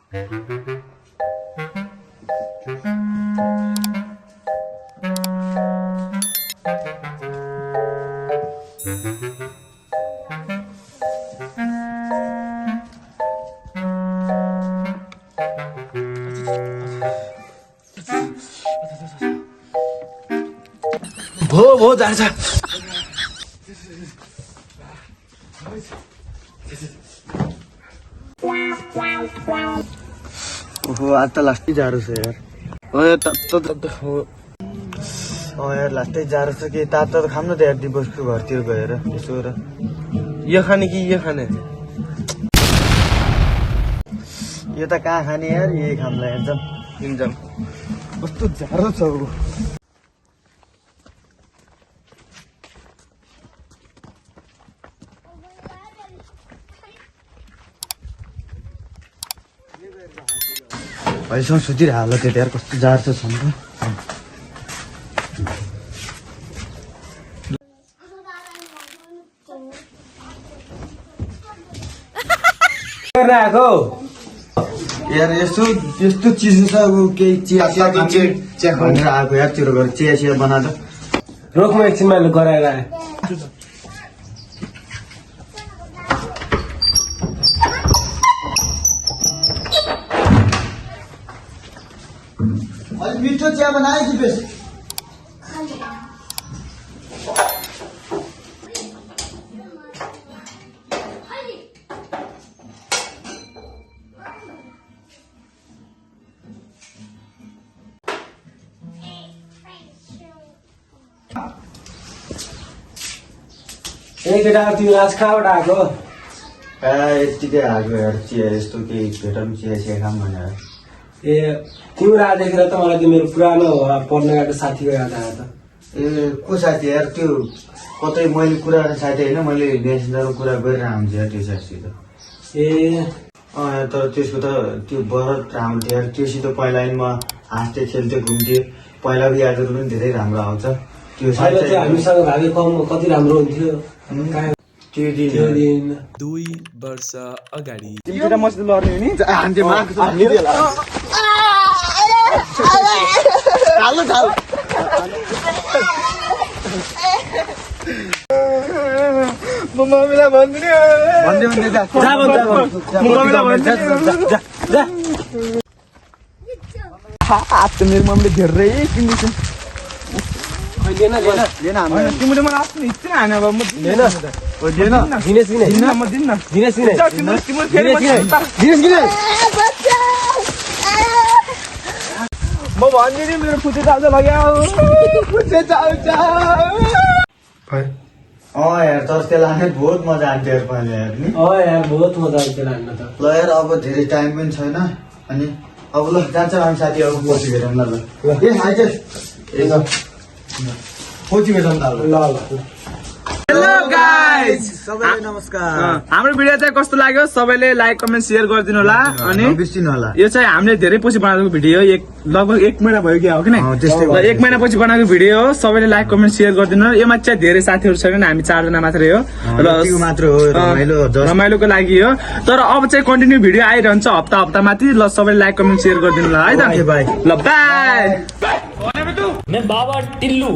भो जान्छ। ओहो आज त लास्टै जाडो छ यार। यार लास्टै जाडो छ कि तातो त खानु त यार दिवसको घरतिर गएर यसो र यो खाने कि यो खाने यो त कहाँ खाने यार यही खानुलाई एकदम किन्छम कस्तो जाडो छ। अहिलेसम्म सुतिरहेको होला त्यो यार कस्तो जाडो छ नि आएको यार यस्तो यस्तो चिज छ अब केही चिया चिया भनेर आएको यार तेरो घर चिया चिया बनाएर रोकमा एकछिनमा गराएर आए। अलिक मिठो चिया बनाए कि बेस केटा तिमी आज कहाँबाट आएको? यत्तिकै आएको यार चिया यस्तो केही भेटौँ चिया चिया खाऊँ भनेर। ए तिम्रो आज देखेर त मलाई त्यो मेरो पुरानो पढ्न गएको साथीको याद आयो त। ए को साथी यार त्यो कतै मैले कुरा गर्ने साथी होइन मैले मेसेन्जरमा कुरा गरिरहेको हुन्छ यार त्यो साथीसित। ए तर त्यसको त त्यो बरत राम्रो थियो यार त्योसित पहिला नि म हाँस्थेँ खेल्थेँ घुम्थेँ पहिलाको यादहरू पनि धेरै राम्रो आउँछ। त्यो अहिले चाहिँ हामीसँग भागे कम कति राम्रो हुन्थ्यो त्यो दिन 2 वर्ष अगाडि तिमीसित मसित लड्ने हो नि म मम्मीलाई भन्दिनँ मेरो मम्मीले धेरै किन्दैछ। तिमीले मलाई आफ्नो हिस्ट्री हाने अब म म भन्दिनँ मेरो फुटे चाल्छ लग्यो फुटे चाल्छ। यार तर त्यसलाई हान्ने बहुत मजा आन्थ्यो यार पहिला यार नि। यार बहुत मजा आउँथ्यो हान्न त। ल यार अब धेरै टाइम पनि छैन अनि अब ल जान्छ हामी साथी अब पछि भेटौँ ल ए आइज पछि भेटौँ त ल। हेलो गाइस सबैलाई नमस्कार। हाम्रो भिडियो चाहिँ कस्तो लाग्यो सबैले लाइक कमेन्ट शेयर गरिदिनु होला। अनि बिर्सिनु होला यो चाहिँ हामीले धेरै पछि बनाएको भिडियो लगभग 1 महिना भयो कि हो कि नै 1 महिना पछि बनाएको भिडियो हो। सबैले लाइक कमेन्ट शेयर गरिदिनु। योमा चाहिँ धेरै साथीहरू छैनन् हामी 4 जना मात्रै हो रमाइलोको लागि हो। तर अब चाहिँ कन्टिन्यू भिडियो आइरहन्छ हप्ता हप्ता माथि। ल सबैले लाइक कमेन्ट शेयर गरिदिनु होला है त। ल बाई। मैं बाबा टिल्लू।